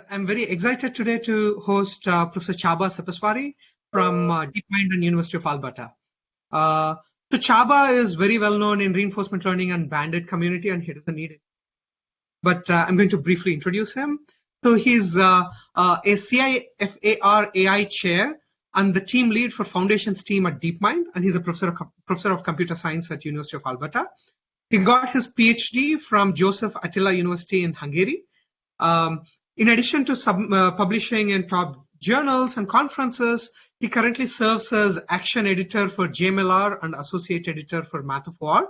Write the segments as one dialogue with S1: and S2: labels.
S1: I'm very excited today to host Professor Csaba Szepesvari from DeepMind and University of Alberta. So Csaba is very well known in reinforcement learning and bandit community, and he doesn't need it. But I'm going to briefly introduce him. So he's a CIFAR AI chair and the team lead for foundations team at DeepMind, and he's a professor of computer science at University of Alberta. He got his PhD from Joseph Attila University in Hungary. In addition to publishing in top journals and conferences, he currently serves as action editor for JMLR and associate editor for Math of War.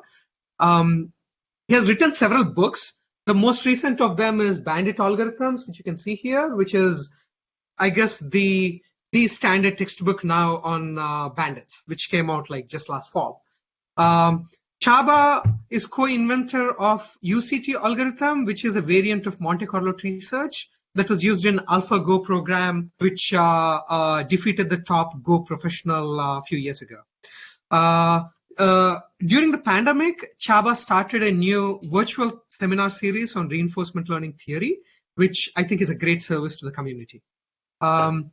S1: He has written several books. The most recent of them is Bandit Algorithms, which you can see here, which is, I guess, the standard textbook now on bandits, which came out like just last fall. Csaba is co-inventor of UCT algorithm, which is a variant of Monte Carlo tree search that was used in AlphaGo program, which defeated the top Go professional a few years ago. During the pandemic, Csaba started a new virtual seminar series on reinforcement learning theory, which I think is a great service to the community. So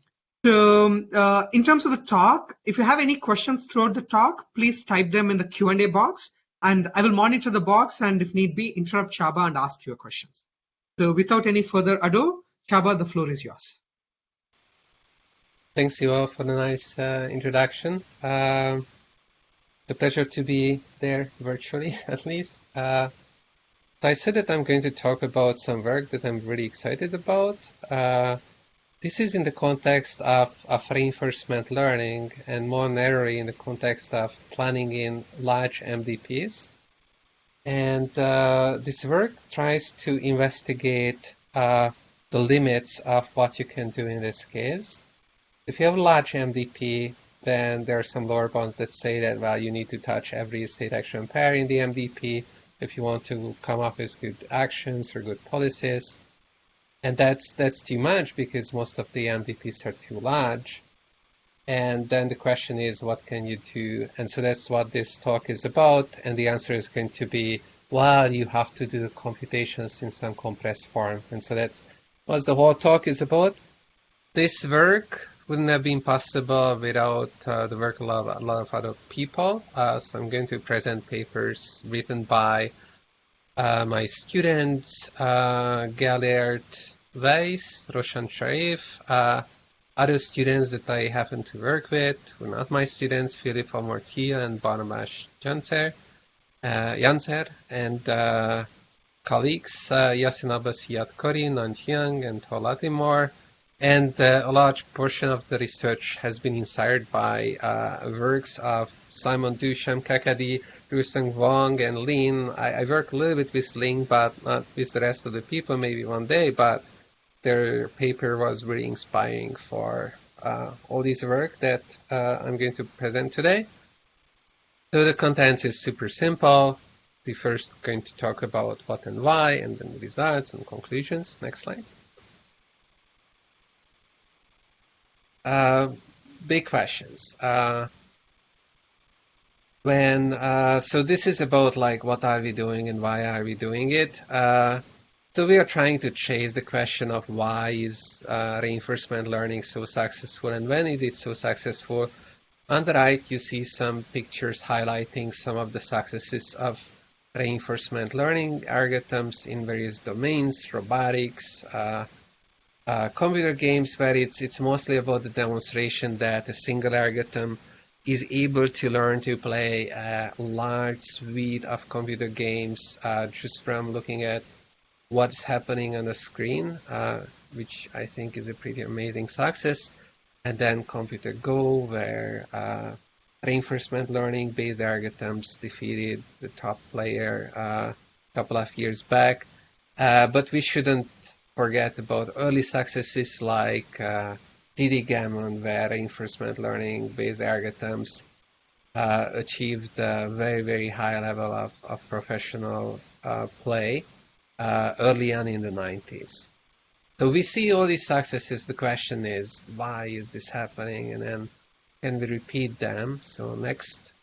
S1: in terms of the talk, if you have any questions throughout the talk, please type them in the Q&A box, and I will monitor the box and if need be, interrupt Csaba and ask your questions. So without any further ado, Csaba, the floor is yours.
S2: Thanks, Ivo, for the nice introduction. The pleasure to be there virtually, at least. So I said that I'm going to talk about some work that I'm really excited about. This is in the context of reinforcement learning, and more narrowly in the context of planning in large MDPs. And this work tries to investigate the limits of what you can do in this case. If you have a large MDP, then there are some lower bounds that say that, well, you need to touch every state action pair in the MDP if you want to come up with good actions or good policies. And that's too much because most of the MDPs are too large. And then the question is, what can you do? And so that's what this talk is about. And the answer is going to be, well, you have to do computations in some compressed form. And so that's what the whole talk is about. This work wouldn't have been possible without the work of a lot of other people. So I'm going to present papers written by my students, Gellert Weiss, Roshan Sharif, other students that I happen to work with, who are not my students, Philip Amortia and Barnabas Janser, and colleagues, Yasin Abbasiyat Kori, Nanjiang, and Tola Timor. And a large portion of the research has been inspired by works of Simon Dusham, Kakadi, Ruseng Wang, and Lin. I work a little bit with Lin, but not with the rest of the people, maybe one day, but their paper was really inspiring for all this work that I'm going to present today. So the content is super simple. We're first going to talk about what and why, and then the results and conclusions. Next slide. Big questions. So this is about like what are we doing and why are we doing it. So we are trying to chase the question of why is reinforcement learning so successful and when is it so successful. On the right, you see some pictures highlighting some of the successes of reinforcement learning algorithms in various domains, robotics, computer games, where it's mostly about the demonstration that a single algorithm is able to learn to play a large suite of computer games just from looking at what's happening on the screen, which I think is a pretty amazing success. And then Computer Go, where reinforcement learning based algorithms defeated the top player a couple of years back. But we shouldn't forget about early successes like TD Gammon, where reinforcement learning based algorithms achieved a very, very high level of professional play early on in the 90s. So we see all these successes. The question is, why is this happening? And then can we repeat them? So next.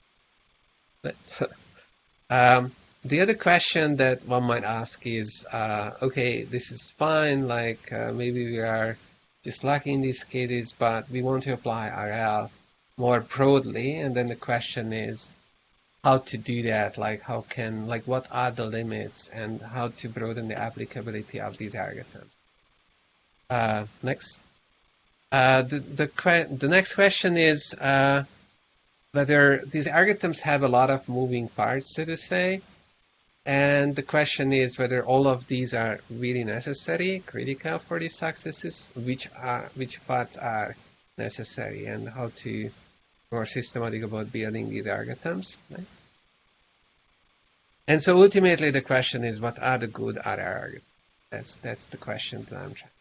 S2: The other question that one might ask is, okay, this is fine, like maybe we are just lucky in these cases, but we want to apply RL more broadly, and then the question is how to do that, like how can, like what are the limits and how to broaden the applicability of these algorithms. Next. The next question is whether these algorithms have a lot of moving parts, so to say. And the question is whether all of these are really necessary, critical for these successes, which parts are necessary, and how to be more systematic about building these algorithms. Next. And so ultimately the question is, what are the good RL algorithms? That's the question that I'm trying.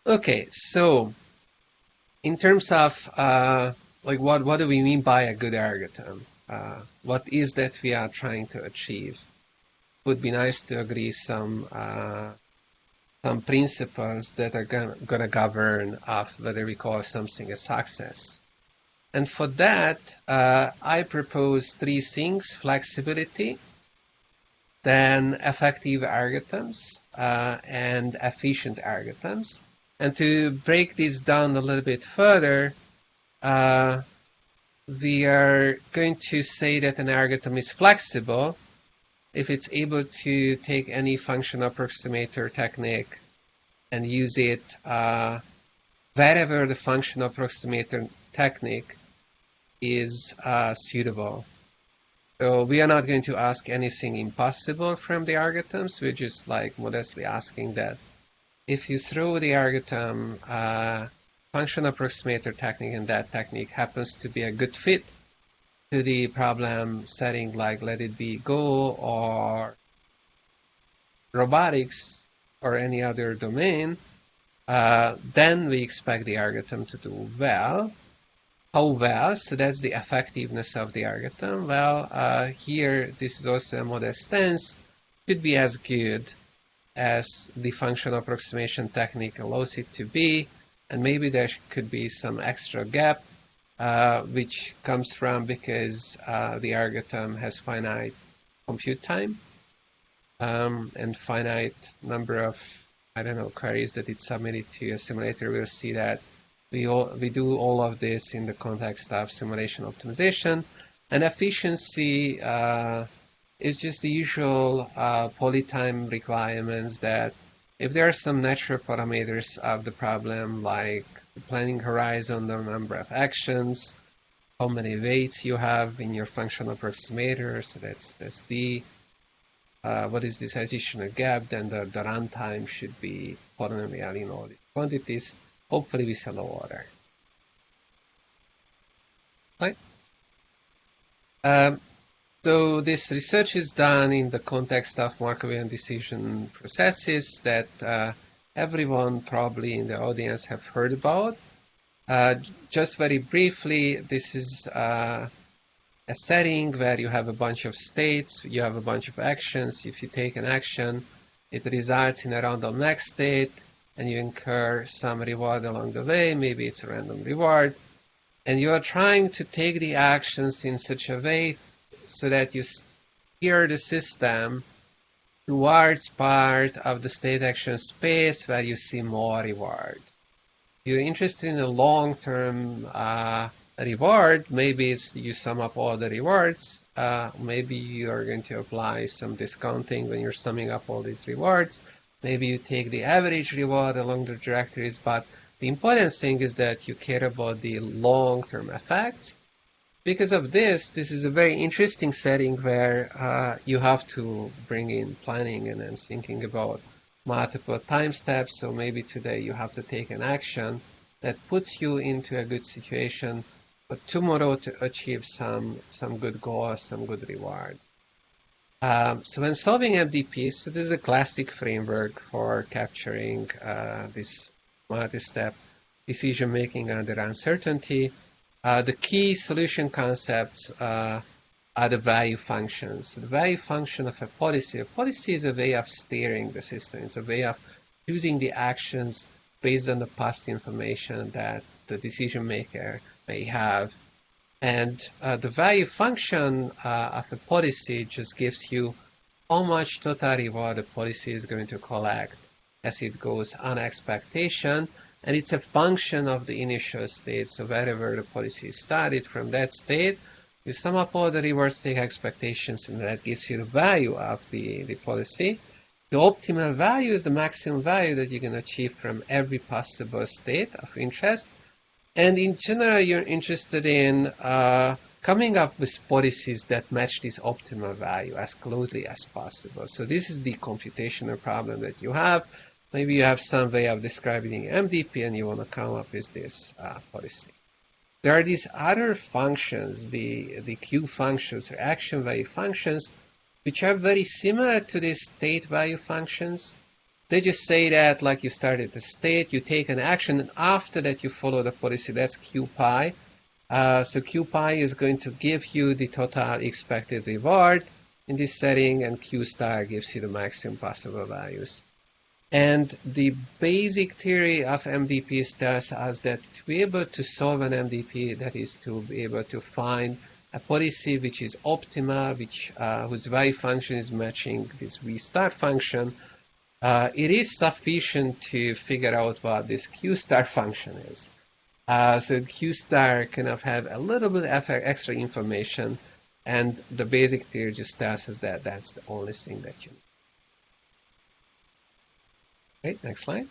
S2: Okay, so in terms of like what do we mean by a good algorithm? What is that we are trying to achieve? Would be nice to agree some principles that are gonna govern of whether we call something a success. And for that, I propose three things: flexibility, then effective algorithms, and efficient algorithms. And to break this down a little bit further, we are going to say that an algorithm is flexible if it's able to take any function approximator technique and use it wherever the function approximator technique is suitable. So we are not going to ask anything impossible from the algorithms. We're just like modestly asking that if you throw the algorithm function approximator technique and that technique happens to be a good fit to the problem setting, like let it be Go or robotics or any other domain, then we expect the algorithm to do well. How well? So that's the effectiveness of the algorithm. Well, here, this is also a modest stance, could be as good as the function approximation technique allows it to be, and maybe there could be some extra gap, which comes from because the algorithm has finite compute time and finite number of, I don't know, queries that it's submitted to a simulator. We'll see that we do all of this in the context of simulation optimization, and efficiency is just the usual polytime requirements that if there are some natural parameters of the problem, like the planning horizon, the number of actions, how many weights you have in your function approximator, so that's the what is this additional gap, then the runtime should be polynomial in all these quantities, hopefully with a low order. Right? So this research is done in the context of Markovian decision processes that everyone probably in the audience have heard about. Just very briefly, this is a setting where you have a bunch of states, you have a bunch of actions. If you take an action, it results in a random next state, and you incur some reward along the way. Maybe it's a random reward. And you are trying to take the actions in such a way so that you steer the system towards part of the state action space where you see more reward. You're interested in a long-term reward. Maybe it's you sum up all the rewards. Maybe you are going to apply some discounting when you're summing up all these rewards. Maybe you take the average reward along the directories, but the important thing is that you care about the long-term effects. Because of this is a very interesting setting where you have to bring in planning and then thinking about multiple time steps. So maybe today you have to take an action that puts you into a good situation, but tomorrow to achieve some good goal, some good reward. So when solving MDPs, so this is a classic framework for capturing this multi-step decision-making under uncertainty. The key solution concepts are the value functions. The value function of a policy is a way of steering the system. It's a way of choosing the actions based on the past information that the decision maker may have. And the value function of a policy just gives you how much total reward the policy is going to collect as it goes on expectation. And it's a function of the initial state. So wherever the policy started from that state, you sum up all the reward state expectations, and that gives you the value of the policy. The optimal value is the maximum value that you can achieve from every possible state of interest. And in general, you're interested in coming up with policies that match this optimal value as closely as possible. So this is the computational problem that you have. Maybe you have some way of describing MDP and you want to come up with this policy. There are these other functions, the Q functions or action value functions, which are very similar to these state value functions. They just say that, like, you started the state, you take an action, and after that you follow the policy. That's Q pi. So Q pi is going to give you the total expected reward in this setting, and Q star gives you the maximum possible values. And the basic theory of MDPs tells us that to be able to solve an MDP, that is to be able to find a policy which is optimal, whose value function is matching this V star function, it is sufficient to figure out what this Q star function is. So Q star kind of have a little bit of extra information, and the basic theory just tells us that that's the only thing that you need. Okay, next slide.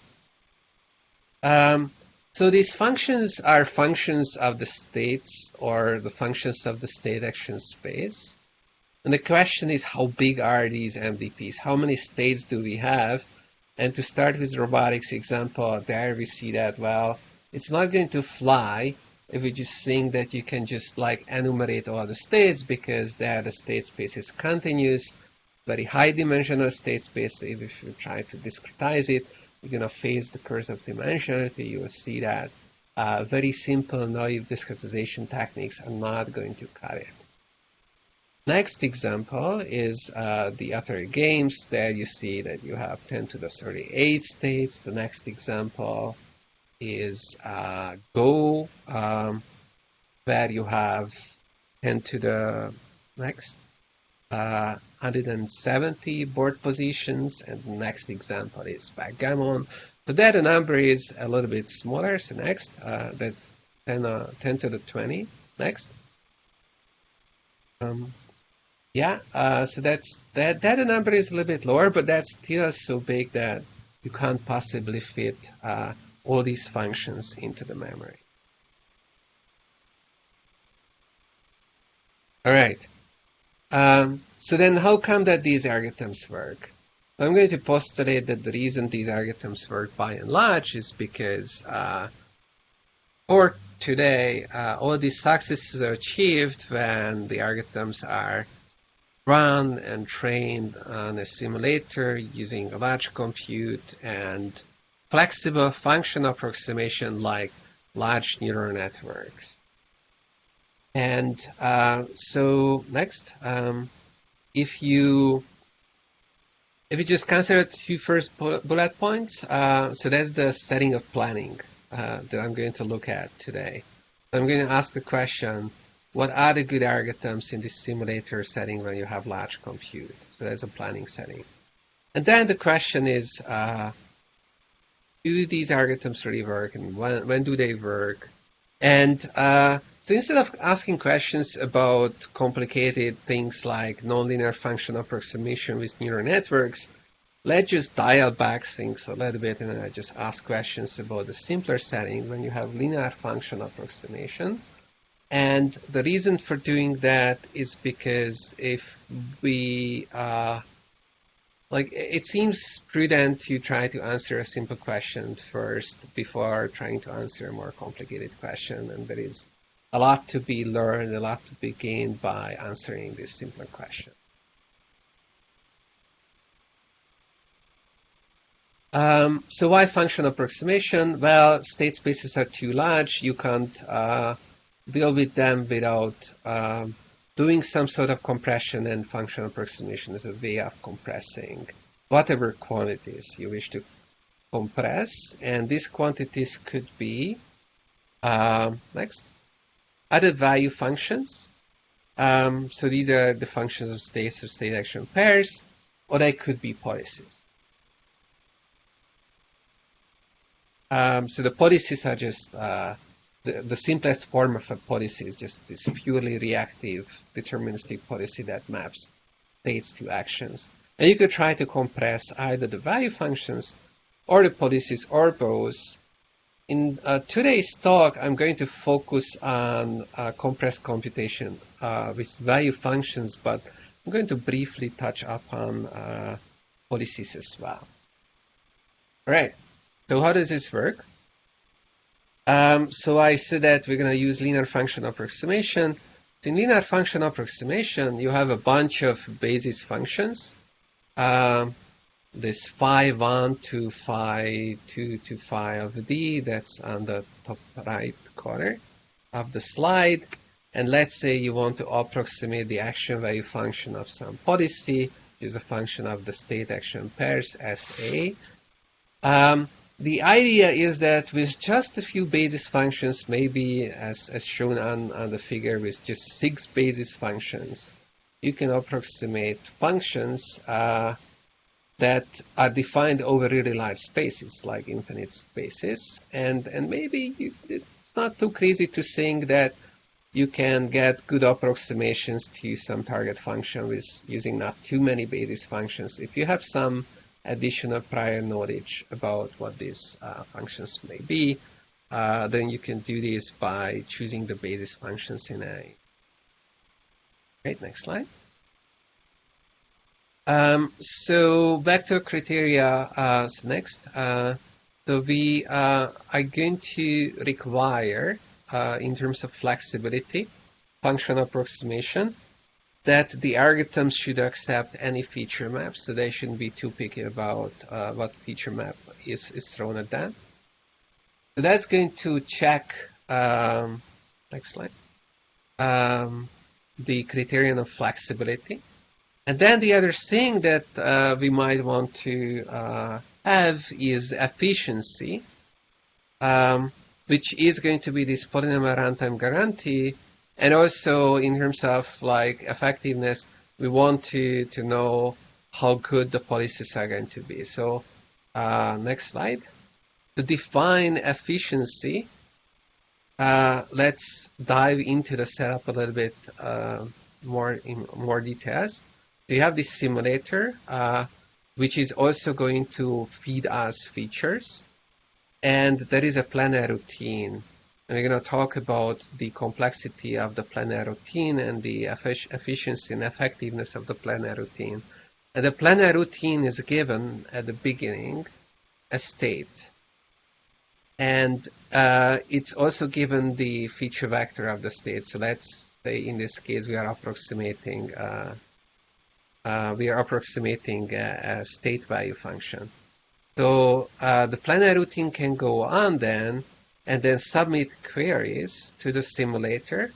S2: So these functions are functions of the states, or the functions of the state action space. And the question is, how big are these MDPs? How many states do we have? And to start with robotics example, there we see that, well, it's not going to fly if we just think that you can just like enumerate all the states, because there the state space is continuous, very high dimensional state space. If you try to discretize it, you're going to face the curse of dimensionality. You will see that very simple naive discretization techniques are not going to cut it. Next example is the Atari games. There you see that you have 10 to the 38 states. The next example is Go, where you have 10 to the next 170 board positions, and the next example is backgammon. So there the number is a little bit smaller. So next, that's 10 to the 20. Next. So that's that the number is a little bit lower, but that's still so big that you can't possibly fit all these functions into the memory. All right. So then how come that these algorithms work? I'm going to postulate that the reason these algorithms work by and large is because for today, all these successes are achieved when the algorithms are run and trained on a simulator using a large compute and flexible function approximation like large neural networks. And so next, if you just consider two first bullet points, so that's the setting of planning that I'm going to look at today. I'm going to ask the question, what are the good algorithms in this simulator setting when you have large compute? So that's a planning setting. And then the question is, do these algorithms really work, and when do they work? And so instead of asking questions about complicated things like nonlinear function approximation with neural networks, let's just dial back things a little bit and I just ask questions about the simpler setting when you have linear function approximation. And the reason for doing that is because if we it seems prudent to try to answer a simple question first before trying to answer a more complicated question, and there is a lot to be learned, a lot to be gained by answering this simpler question. So why function approximation? Well, state spaces are too large. You can't deal with them without doing some sort of compression, and function approximation is a way of compressing whatever quantities you wish to compress. And these quantities could be, next. other value functions. So these are the functions of states or state action pairs, or they could be policies. So the policies are just the simplest form of a policy is just this purely reactive deterministic policy that maps states to actions. And you could try to compress either the value functions or the policies or both. In today's talk, I'm going to focus on compressed computation with value functions, but I'm going to briefly touch upon policies as well. All right, so how does this work? So I said that we're going to use linear function approximation. In linear function approximation, you have a bunch of basis functions. This phi 1 to phi 2 to phi of d, that's on the top right corner of the slide. And let's say you want to approximate the action value function of some policy, which is a function of the state action pairs SA. The idea is that with just a few basis functions, maybe as shown on the figure with just 6 basis functions, you can approximate functions that are defined over really large spaces, like infinite spaces. And maybe it's not too crazy to think that you can get good approximations to some target function with using not too many basis functions. If you have some additional prior knowledge about what these functions may be, then you can do this by choosing the basis functions in a. Great, next slide. So back to criteria next. So we are going to require, in terms of flexibility, function approximation, that the algorithms should accept any feature map, so they shouldn't be too picky about what feature map is thrown at them. So that's going to check, next slide, the criterion of flexibility. And then the other thing that we might want to have is efficiency, which is going to be this polynomial runtime guarantee. And also in terms of like effectiveness, we want to know how good the policies are going to be. So next slide. To define efficiency, let's dive into the setup a little bit in more details. So you have this simulator, which is also going to feed us features. And there is a planar routine. And we're going to talk about the complexity of the planar routine and the efficiency and effectiveness of the planar routine. And the planar routine is given at the beginning a state. And it's also given the feature vector of the state. So let's say in this case we are approximating a state value function. So the planar routine can go on then and then submit queries to the simulator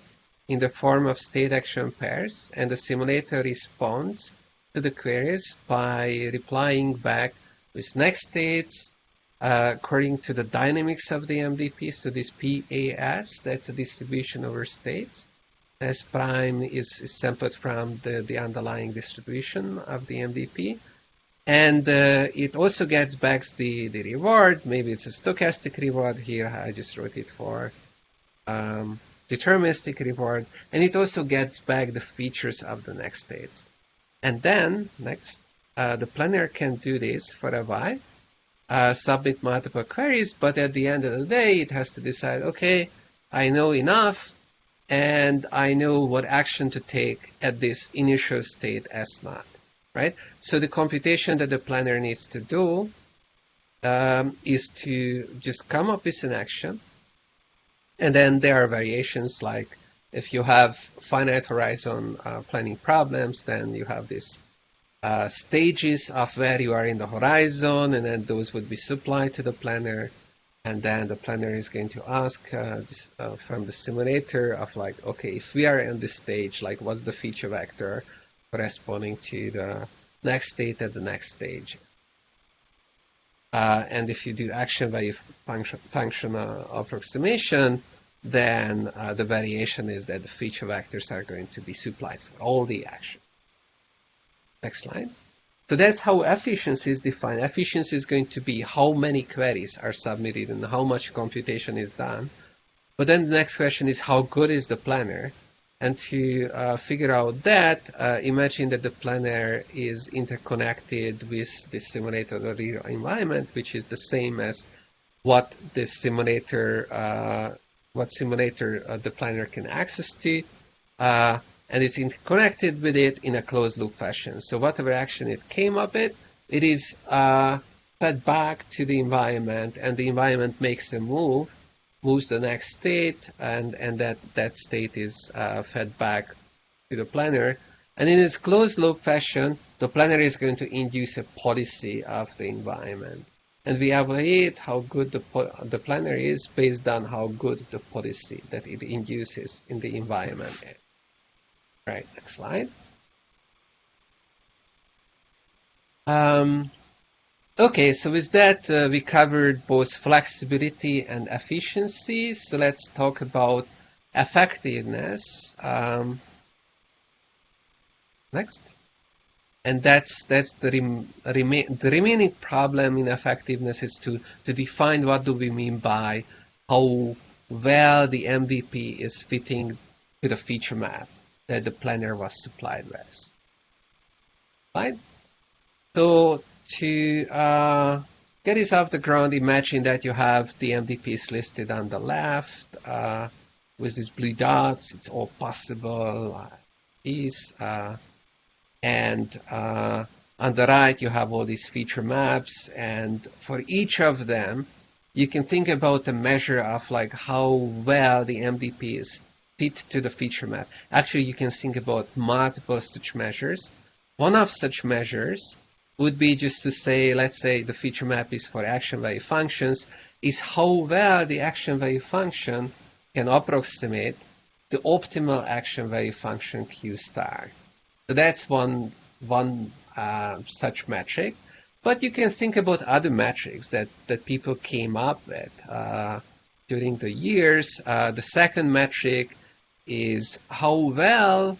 S2: in the form of state action pairs, and the simulator responds to the queries by replying back with next states according to the dynamics of the MDP. So this PAS, that's a distribution over states. S prime is sampled from the underlying distribution of the MDP. And it also gets back the reward. Maybe it's a stochastic reward here. I just wrote it for deterministic reward. And it also gets back the features of the next states. And then, next, the planner can do this for a while, submit multiple queries, but at the end of the day, it has to decide, okay, I know enough, and I know what action to take at this initial state S0. Right? So the computation that the planner needs to do is to just come up with an action. And then there are variations, like if you have finite horizon planning problems, then you have these stages of where you are in the horizon, and then those would be supplied to the planner. And then the planner is going to ask from the simulator of like, okay, if we are in this stage, like what's the feature vector corresponding to the next state at the next stage. And if you do action value function approximation, then the variation is that the feature vectors are going to be supplied for all the action. Next slide. So that's how efficiency is defined. Efficiency is going to be how many queries are submitted and how much computation is done. But then the next question is how good is the planner? And to figure out that, imagine that the planner is interconnected with the simulator or real environment, which is the same as what the simulator, the planner can access to, and it's interconnected with it in a closed loop fashion. So whatever action it came up with, it is fed back to the environment, and the environment makes a move, moves the next state, and that state is fed back to the planner. And in this closed loop fashion, the planner is going to induce a policy of the environment. And we evaluate how good the planner is based on how good the policy that it induces in the environment is. Right, next slide. Okay, so with that, we covered both flexibility and efficiency. So let's talk about effectiveness. Next. And that's the remaining problem in effectiveness is to define what do we mean by how well the MDP is fitting to the feature map that the planner was supplied with. Right? So to get this off the ground, imagine that you have the MDPs listed on the left with these blue dots. It's all possible. And on the right, you have all these feature maps. And for each of them, you can think about a measure of like how well the MDPs fit to the feature map. Actually, you can think about multiple such measures. One of such measures would be just to say, let's say the feature map is for action value functions, is how well the action value function can approximate the optimal action value function Q star. So that's one such metric. But you can think about other metrics that people came up with during the years. The second metric is how well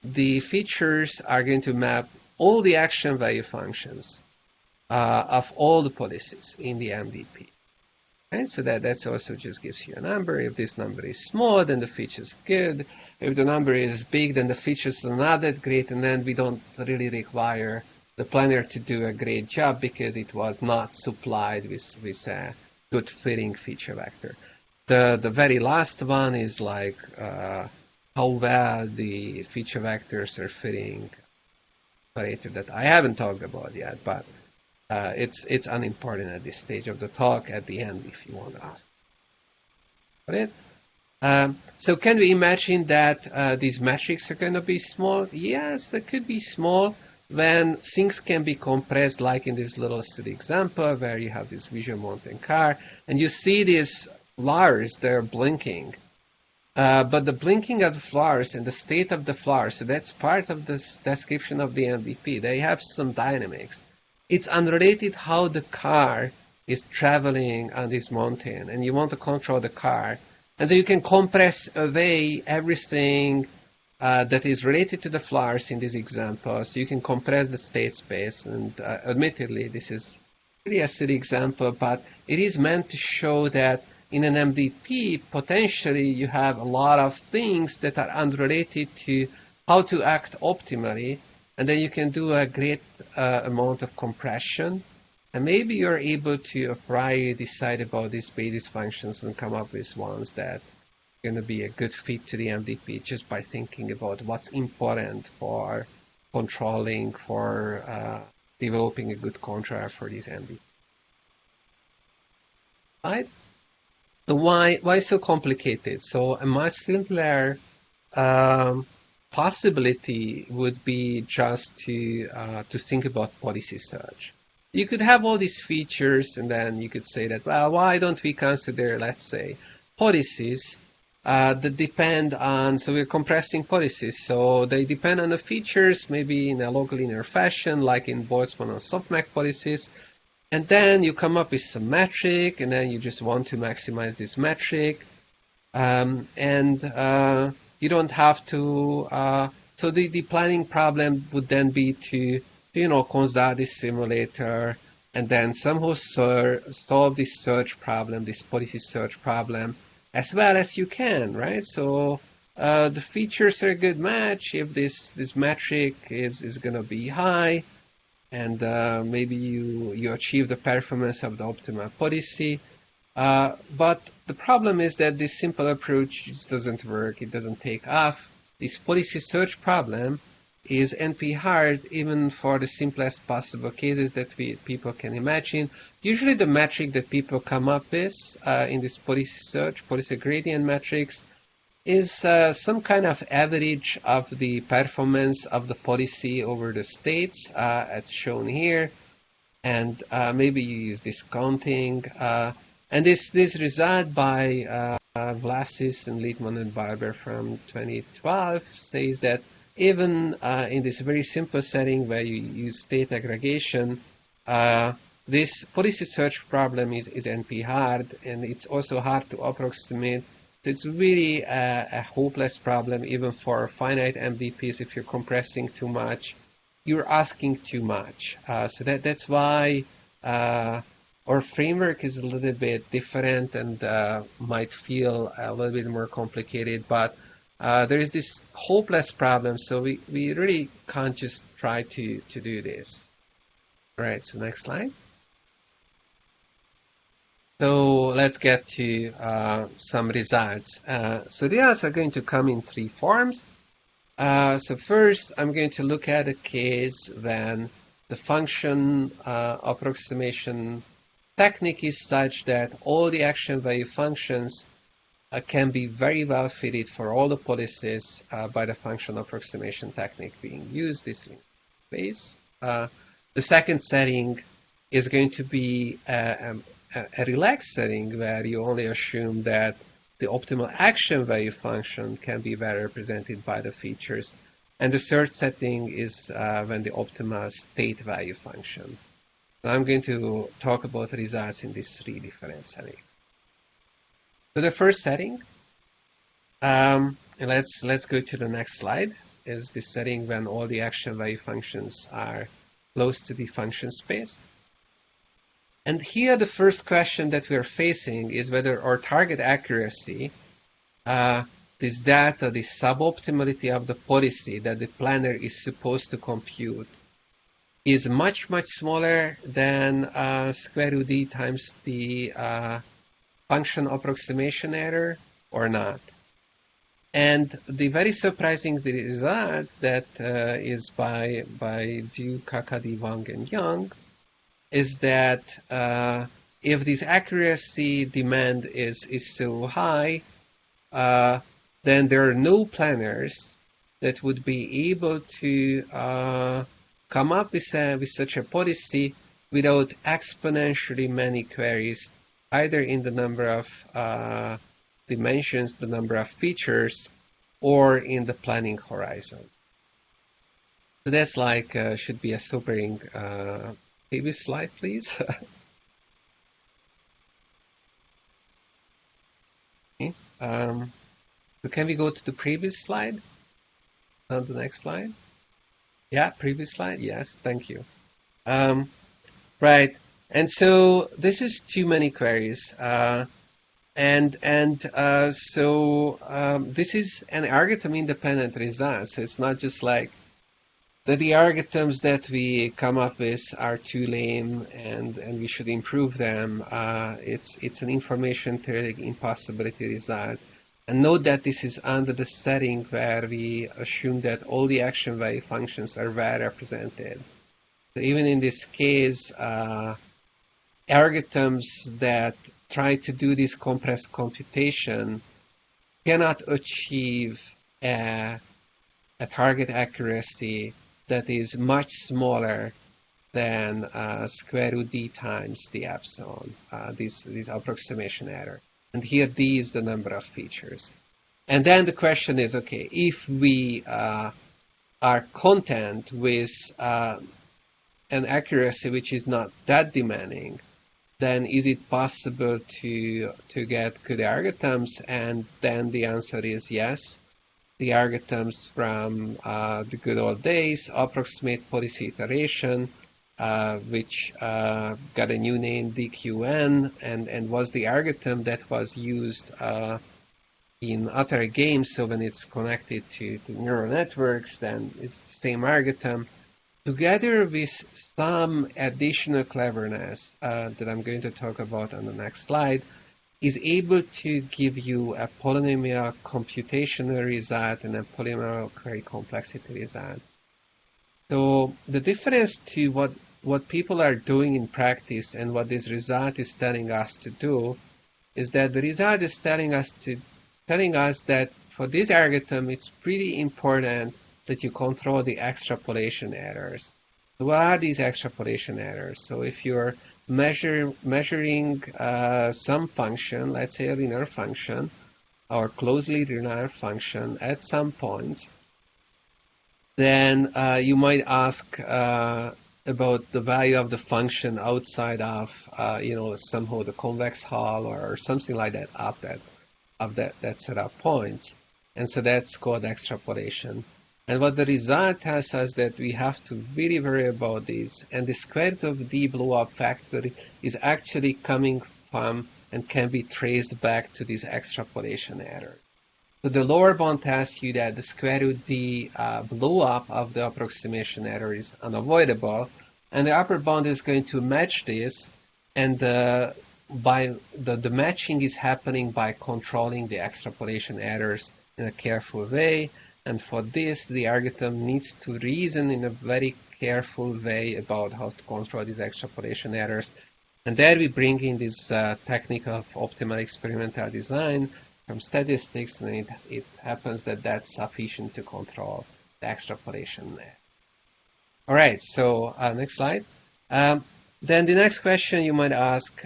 S2: the features are going to map all the action value functions of all the policies in the MDP. Right? So that's also just gives you a number. If this number is small, then the feature is good. If the number is big, then the features are not that great, and then we don't really require the planner to do a great job because it was not supplied with a good fitting feature vector. The very last one is like how well the feature vectors are fitting operator that I haven't talked about yet, but it's unimportant at this stage of the talk. At the end, if you want to ask. Got it? So can we imagine that these metrics are going to be small? Yes, they could be small when things can be compressed, like in this little study example where you have this visual mountain car and you see these flowers, they're blinking. But the blinking of the flowers and the state of the flowers, so that's part of this description of the MVP. They have some dynamics. It's unrelated how the car is traveling on this mountain and you want to control the car. And so you can compress away everything that is related to the flowers in this example. So you can compress the state space. And admittedly, this is really a silly example, but it is meant to show that in an MDP, potentially you have a lot of things that are unrelated to how to act optimally. And then you can do a great amount of compression. And maybe you're able to priorly decide about these basis functions and come up with ones that are going to be a good fit to the MDP just by thinking about what's important for controlling, for developing a good controller for these MDPs. Right? So why so complicated? So a much simpler possibility would be just to think about policy search. You could have all these features and then you could say that, well, why don't we consider, let's say, policies that depend on, so we're compressing policies. So they depend on the features, maybe in a log linear fashion, like in Boltzmann or softmax policies. And then you come up with some metric and then you just want to maximize this metric. And you don't have to. So the planning problem would then be to consult this simulator and then somehow solve this search problem, this policy search problem, as well as you can, right? So the features are a good match if this metric is going to be high, and maybe you achieve the performance of the optimal policy. But the problem is that this simple approach just doesn't work. It doesn't take off. This policy search problem is NP hard even for the simplest possible cases that people can imagine. Usually the metric that people come up with in this policy search, policy gradient metrics, is some kind of average of the performance of the policy over the states, as shown here. And maybe you use discounting. And this result by Vlasis and Littman and Barber from 2012 says that even in this very simple setting where you use state aggregation, this policy search problem is NP hard, and it's also hard to approximate. It's really a hopeless problem even for finite MDPs. If you're compressing too much, you're asking too much. So that's why our framework is a little bit different and might feel a little bit more complicated, but there is this hopeless problem, so we really can't just try to do this. All right, so next slide. So let's get to some results. So the results are going to come in three forms. So first, I'm going to look at a case when the function approximation technique is such that all the action value functions can be very well fitted for all the policies by the function approximation technique being used, this space. The second setting is going to be a relaxed setting where you only assume that the optimal action value function can be well represented by the features. And the third setting is when the optimal state value function. So I'm going to talk about the results in these three different settings. So the first setting, let's go to the next slide, is the setting when all the action value functions are close to the function space. And here the first question that we're facing is whether our target accuracy, this data, the suboptimality of the policy that the planner is supposed to compute, is much smaller than square root d times the function approximation error or not. And the very surprising result that is by Du, Kakadi, Wang, and Yang is that if this accuracy demand is so high, then there are no planners that would be able to come up with such a policy without exponentially many queries, either in the number of dimensions, the number of features, or in the planning horizon. So that's like should be a sobering previous slide, please. Okay. So can we go to the previous slide? On the next slide? Yeah, previous slide. Yes, thank you. Right, and so this is too many queries, so this is an algorithm-independent result. So it's not just like that the algorithms that we come up with are too lame and we should improve them. It's an information theoretic impossibility result. And note that this is under the setting where we assume that all the action value functions are well represented. So even in this case, algorithms that try to do this compressed computation cannot achieve a target accuracy that is much smaller than square root d times the epsilon, this approximation error. And here d is the number of features. And then the question is, okay, if we are content with an accuracy which is not that demanding, then is it possible to get good algorithms? And then the answer is yes. The algorithms from the good old days, approximate policy iteration, which got a new name, DQN, and was the algorithm that was used in other games. So when it's connected to neural networks, then it's the same algorithm, together with some additional cleverness that I'm going to talk about on the next slide, is able to give you a polynomial computational result and a polynomial query complexity result. So the difference to what people are doing in practice and what this result is telling us to do is that the result is telling us that for this algorithm, it's pretty important that you control the extrapolation errors. So what are these extrapolation errors? So if you're measuring some function, let's say a linear function or closely linear function at some points, then you might ask about the value of the function outside of, somehow the convex hull or something like that of that set of points. And so that's called extrapolation. And what the result tells us that we have to really worry about this. And the square root of d blow-up factor is actually coming from and can be traced back to this extrapolation error. So the lower bound tells you that the square root d blow-up of the approximation error is unavoidable. And the upper bound is going to match this. And by the matching is happening by controlling the extrapolation errors in a careful way. And for this, the algorithm needs to reason in a very careful way about how to control these extrapolation errors. And there we bring in this technique of optimal experimental design from statistics, and it happens that that's sufficient to control the extrapolation there. All right, so next slide. Then the next question you might ask,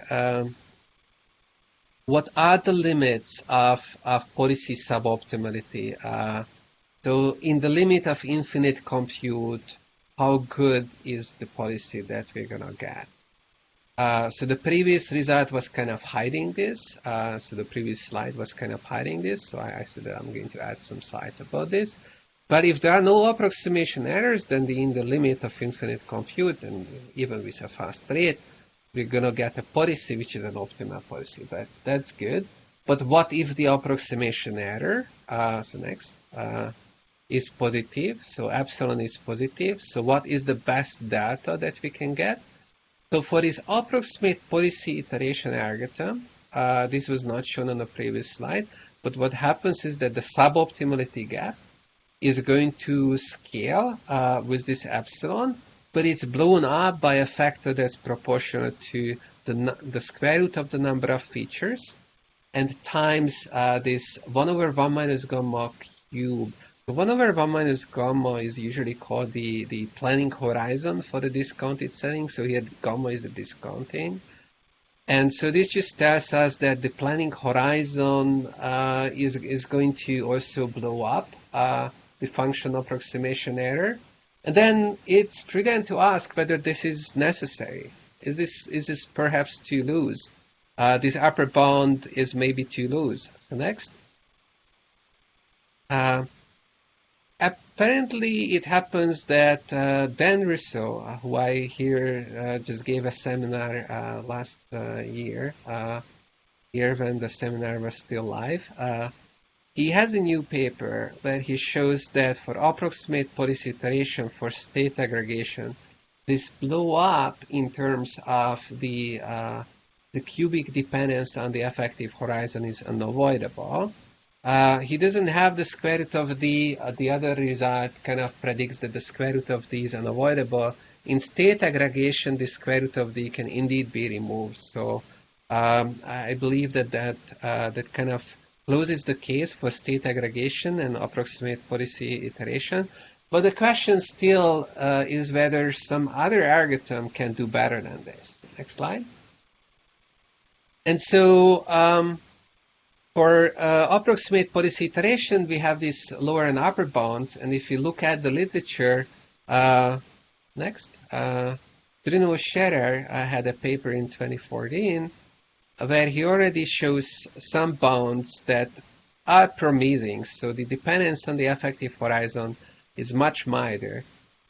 S2: what are the limits of policy suboptimality? So in the limit of infinite compute, how good is the policy that we're going to get? So the previous result was kind of hiding this. So the previous slide was kind of hiding this. So I said that I'm going to add some slides about this. But if there are no approximation errors, then in the limit of infinite compute, and even with a fast rate, we're going to get a policy which is an optimal policy. That's good. But what if the approximation error, so next, is positive? So epsilon is positive. So what is the best data that we can get? So for this approximate policy iteration algorithm, this was not shown on the previous slide, but what happens is that the suboptimality gap is going to scale with this epsilon, but it's blown up by a factor that's proportional to the square root of the number of features and times this 1 over 1 minus gamma cube. So 1 over 1 minus gamma is usually called the planning horizon for the discounted setting. So here gamma is the discounting. And so this just tells us that the planning horizon is going to also blow up the function approximation error. And then it's prudent to ask whether this is necessary. Is this perhaps too loose? This upper bound is maybe too loose. So next. Apparently, it happens that Dan Russo, who I hear just gave a seminar last year when the seminar was still live, he has a new paper where he shows that for approximate policy iteration for state aggregation, this blow up in terms of the cubic dependence on the effective horizon is unavoidable. He doesn't have the square root of the other result kind of predicts that the square root of d is unavoidable. In state aggregation, the square root of d can indeed be removed. So I believe that kind of closes the case for state aggregation and approximate policy iteration. But the question still is whether some other algorithm can do better than this. Next slide. And so for approximate policy iteration, we have these lower and upper bounds. And if you look at the literature, next, Bruno Scherer had a paper in 2014 where he already shows some bounds that are promising. So the dependence on the effective horizon is much milder.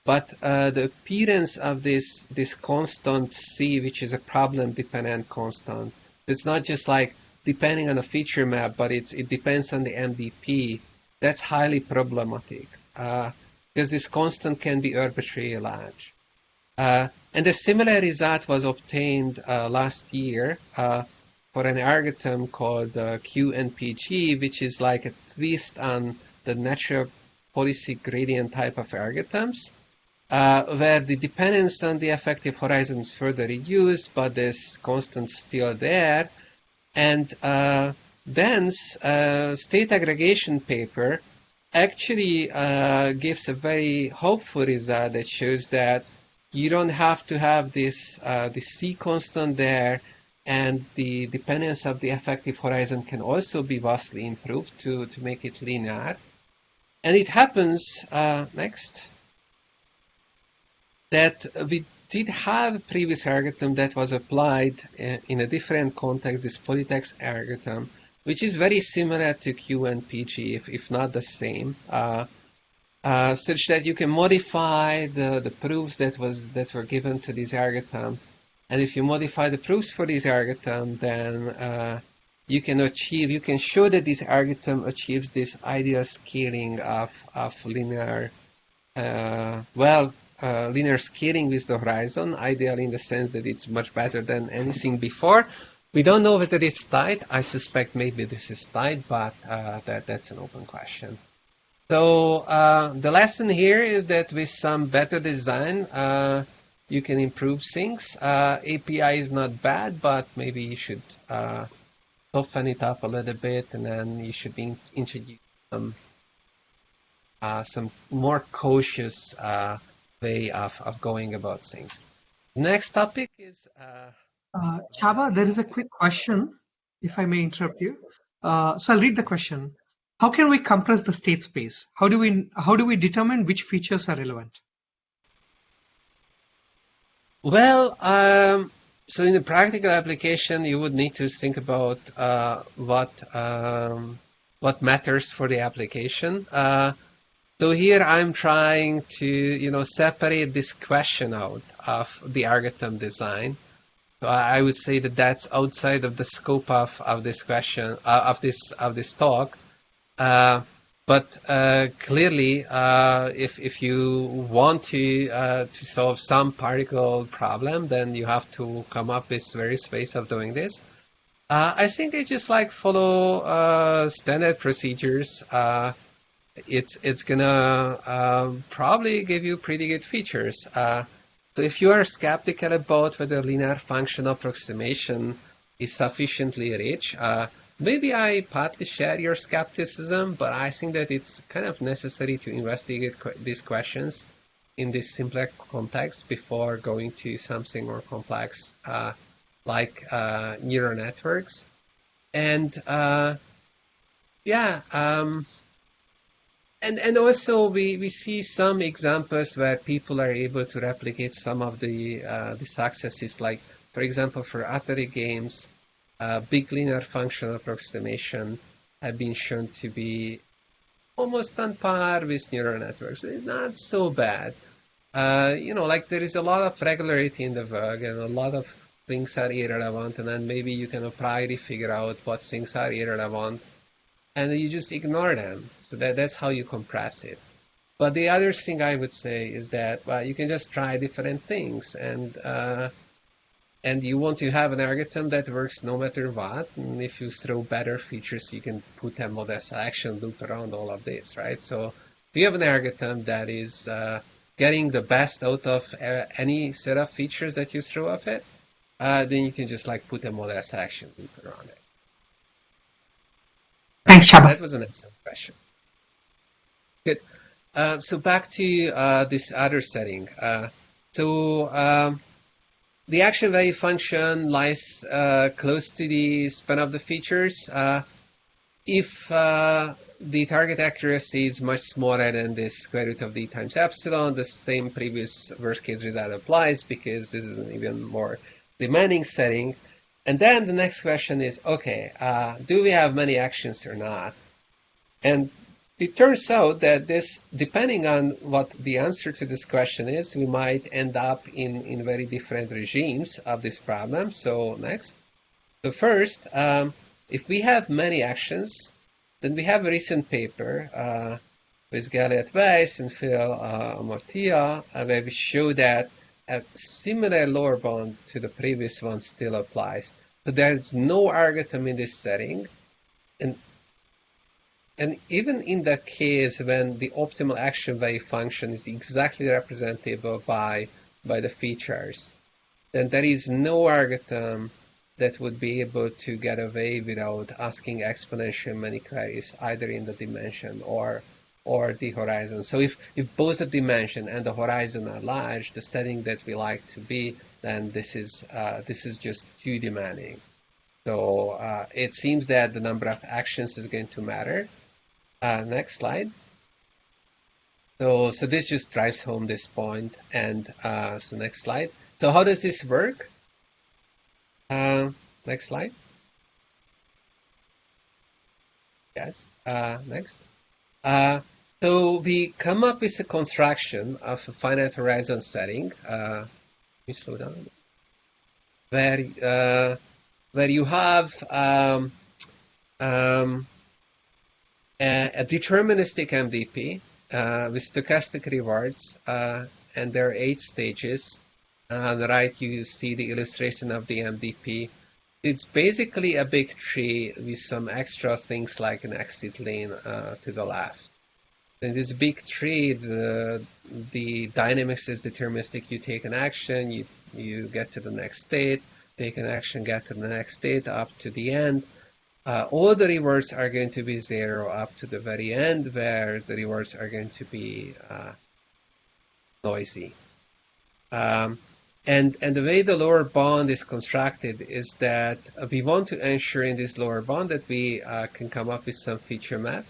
S2: But the appearance of this constant C, which is a problem-dependent constant, it's not just like depending on a feature map, but it depends on the MDP. That's highly problematic because this constant can be arbitrarily large. And a similar result was obtained last year for an algorithm called QNPG, which is like a twist on the natural policy gradient type of algorithms, where the dependence on the effective horizon is further reduced, but this constant is still there. And Dan's state aggregation paper actually gives a very hopeful result that shows that you don't have to have this the C constant there, and the dependence of the effective horizon can also be vastly improved to make it linear. And it happens, next, that we did have a previous algorithm that was applied in a different context, this polytext algorithm, which is very similar to QNPG, if not the same. Such that you can modify the proofs that were given to this algorithm, and if you modify the proofs for this algorithm, then you can show that this algorithm achieves this ideal scaling of linear, linear scaling with the horizon, ideal in the sense that it's much better than anything before. We don't know whether it's tight. I suspect maybe this is tight, but that's an open question. So the lesson here is that with some better design, you can improve things. API is not bad, but maybe you should soften it up a little bit, and then you should introduce some more cautious way of going about things. Next topic is...
S1: Csaba, there is a quick question, if I may interrupt you. So I'll read the question. How can we compress the state space? How do we determine which features are relevant?
S2: Well, so in the practical application, you would need to think about what matters for the application. So here I'm trying to separate this question out of the algorithm design. So I would say that that's outside of the scope of this question of this talk. But clearly, if you want to solve some particle problem, then you have to come up with various ways of doing this. I think they just follow standard procedures. It's gonna probably give you pretty good features. So if you are skeptical about whether linear function approximation is sufficiently rich, maybe I partly share your skepticism, but I think that it's kind of necessary to investigate these questions in this simpler context before going to something more complex like neural networks. And and also we see some examples where people are able to replicate some of the successes, like for example for Atari games. Big linear function approximation have been shown to be almost on par with neural networks. It's not so bad. There is a lot of regularity in the work, and a lot of things are irrelevant, and then maybe you can priorly figure out what things are irrelevant, and you just ignore them. So that's how you compress it. But the other thing I would say is that you can just try different things, and you want to have an algorithm that works no matter what. And if you throw better features, you can put a model selection loop around all of this, right? So if you have an algorithm that is getting the best out of any set of features that you throw at it, then you can just put a model selection loop around it.
S1: Thanks, Csaba.
S2: That was an excellent question. Good. So back to this other setting. The action value function lies close to the span of the features. If the target accuracy is much smaller than the square root of d times epsilon. The same previous worst case result applies because this is an even more demanding setting. And then the next question is, okay, do we have many actions or not? And it turns out that this, depending on what the answer to this question is, we might end up in very different regimes of this problem. So next. So first, if we have many actions, then we have a recent paper with Galiet Weiss and Phil Mortia, where we show that a similar lower bound to the previous one still applies. So there's no algorithm in this setting. And even in the case when the optimal action value function is exactly representable by the features, then there is no algorithm that would be able to get away without asking exponential many queries, either in the dimension or the horizon. So if both the dimension and the horizon are large, the setting that we like to be, then this is just too demanding. So it seems that the number of actions is going to matter. Next slide. So this just drives home this point. And so next slide. So how does this work? Next slide. Yes. Next. So we come up with a construction of a finite horizon setting. Let me slow down. Where you have a deterministic MDP with stochastic rewards, and there are 8 stages. On the right, you see the illustration of the MDP. It's basically a big tree with some extra things like an exit lane to the left. In this big tree, the dynamics is deterministic. You take an action, you get to the next state, take an action, get to the next state, up to the end. All the rewards are going to be 0 up to the very end, where the rewards are going to be noisy. And the way the lower bound is constructed is that we want to ensure in this lower bound that we can come up with some feature map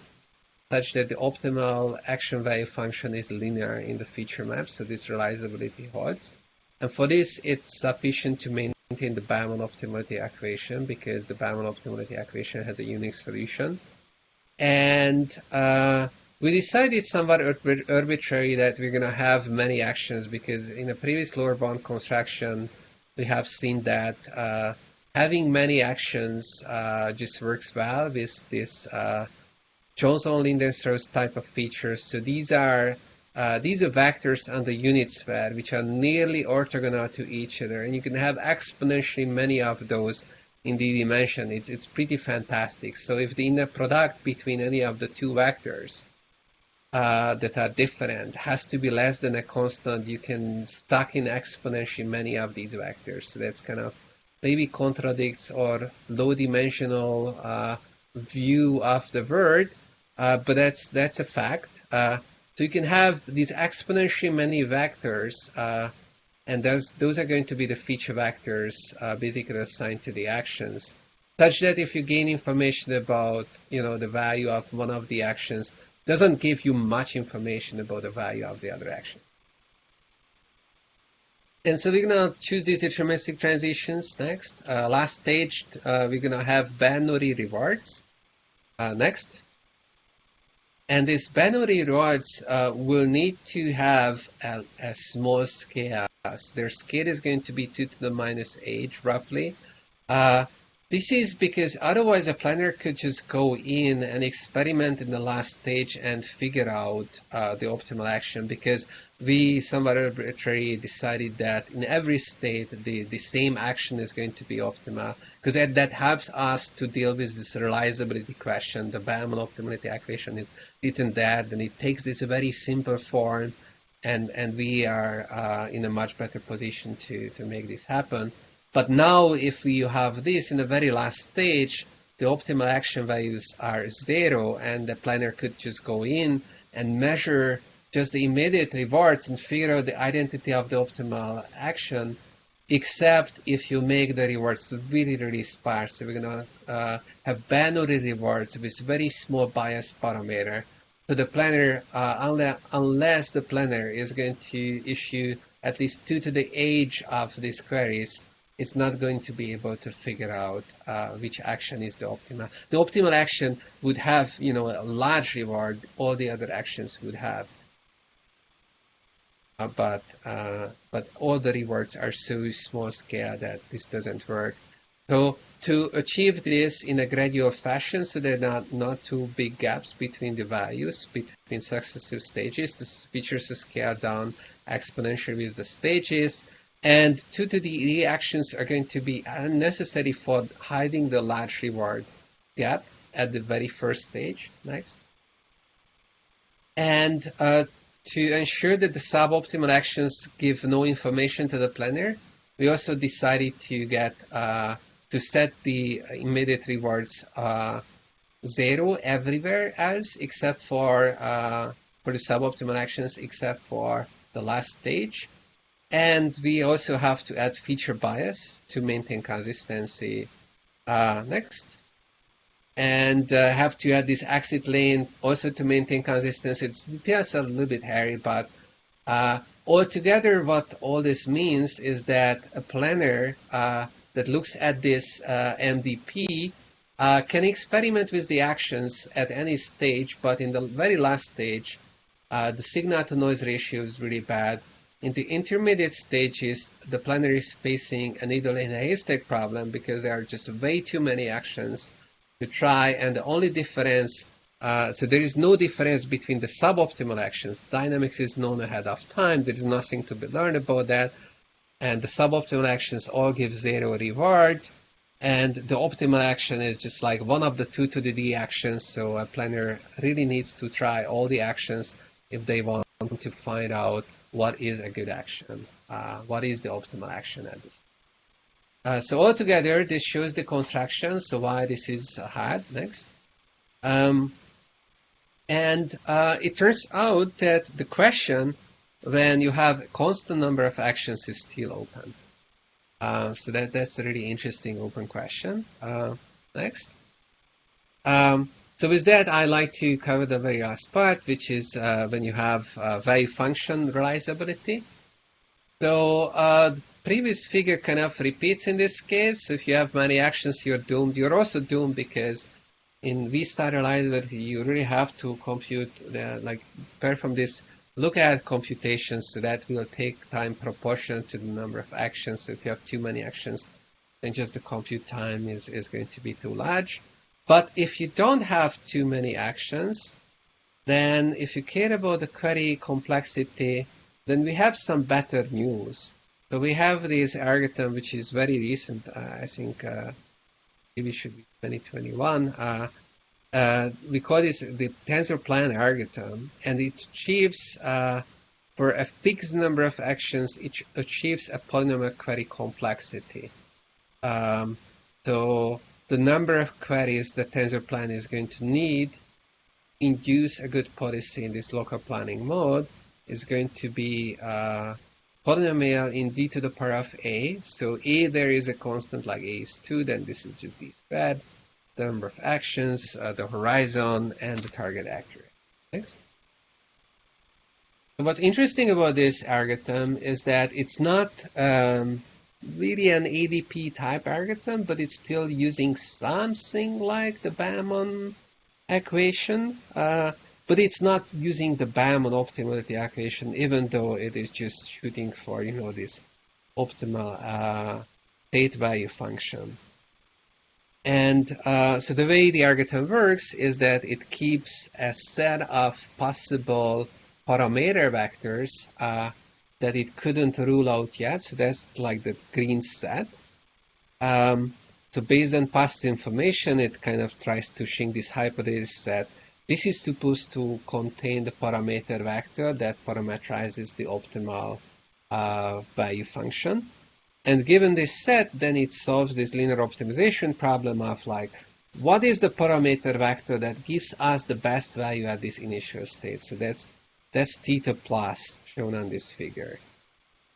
S2: such that the optimal action value function is linear in the feature map, so this realizability holds. And for this, it's sufficient to maintain the Bellman optimality equation, because the Bellman optimality equation has a unique solution. And we decided somewhat arbitrary that we're going to have many actions, because in a previous lower bound construction, we have seen that having many actions just works well with this Johnson-Lindenstrauss type of features. So these are vectors on the unit sphere which are nearly orthogonal to each other, and you can have exponentially many of those in the dimension. It's pretty fantastic. So if the inner product between any of the two vectors that are different has to be less than a constant, you can stack in exponentially many of these vectors. So that's kind of maybe contradicts or low dimensional view of the word, but that's a fact. So you can have these exponentially many vectors, and those are going to be the feature vectors basically assigned to the actions, such that if you gain information about the value of one of the actions, doesn't give you much information about the value of the other action. And so we're going to choose these deterministic transitions next. Last stage, we're going to have binary rewards. Next. And these binary rewards will need to have a small scale. So their scale is going to be 2 to the minus 8, roughly. This is because otherwise a planner could just go in and experiment in the last stage and figure out the optimal action, because we somewhat arbitrarily decided that in every state the same action is going to be optimal, because that helps us to deal with this realizability question. The Bellman optimality equation is written there, and it takes this very simple form, and we are in a much better position to make this happen. But now, if you have this in the very last stage, the optimal action values are 0, and the planner could just go in and measure just the immediate rewards and figure out the identity of the optimal action. except if you make the rewards really, really sparse. So we're going to have binary rewards with very small bias parameter. So the planner, unless the planner is going to issue at least 2 to the age of these queries, it's not going to be able to figure out which action is the optimal. The optimal action would have, a large reward. All the other actions would have. But all the rewards are so small scale that this doesn't work. So to achieve this in a gradual fashion, so there are not too big gaps between the values, between successive stages, the features scale down exponentially with the stages, and 2 to the reactions are going to be unnecessary for hiding the large reward gap at the very first stage. Next. And to ensure that the suboptimal actions give no information to the planner, we also decided to set the immediate rewards 0 everywhere else, except for the suboptimal actions, except for the last stage. And we also have to add feature bias to maintain consistency. Next. And have to add this exit lane also to maintain consistency. It's details a little bit hairy, but altogether what all this means is that a planner that looks at this MDP can experiment with the actions at any stage, but in the very last stage, the signal to noise ratio is really bad. In the intermediate stages, the planner is facing a needle in a haystack problem because there are just way too many actions to try, and the only difference, so there is no difference between the suboptimal actions. Dynamics is known ahead of time. There is nothing to be learned about that. And the suboptimal actions all give 0 reward. And the optimal action is just like one of the 2 to the D actions. So a planner really needs to try all the actions if they want to find out what is a good action, what is the optimal action at this. So altogether, this shows the construction, so why this is hard. Next. And it turns out that the question, when you have a constant number of actions, is still open. So that's a really interesting open question. Next. So with that, I like to cover the very last part, which is when you have value function realizability. So the previous figure kind of repeats in this case. If you have many actions, you're doomed. You're also doomed because in V-star reliability, you really have to compute, perform this lookout computations, so that will take time proportional to the number of actions. So if you have too many actions, then just the compute time is going to be too large. But if you don't have too many actions, then if you care about the query complexity, then we have some better news. So we have this algorithm, which is very recent. I think maybe it should be 2021. We call this the TensorPlan algorithm, and it achieves, for a fixed number of actions, it achieves a polynomial query complexity. So the number of queries that TensorPlan is going to need induce a good policy in this local planning mode is going to be polynomial in d to the power of a. So a, there is a constant like a is 2, then this is just d squared, the number of actions, the horizon, and the target accurate. Next. So what's interesting about this algorithm is that it's not really an ADP type algorithm, but it's still using something like the Bellman equation, but it's not using the Bellman optimality equation, even though it is just shooting for, this optimal state value function. And so the way the algorithm works is that it keeps a set of possible parameter vectors that it couldn't rule out yet. So that's like the green set. So based on past information, it kind of tries to shrink this hypothesis set. This is supposed to contain the parameter vector that parameterizes the optimal value function. And given this set, then it solves this linear optimization problem of like, what is the parameter vector that gives us the best value at this initial state? So that's theta plus shown on this figure.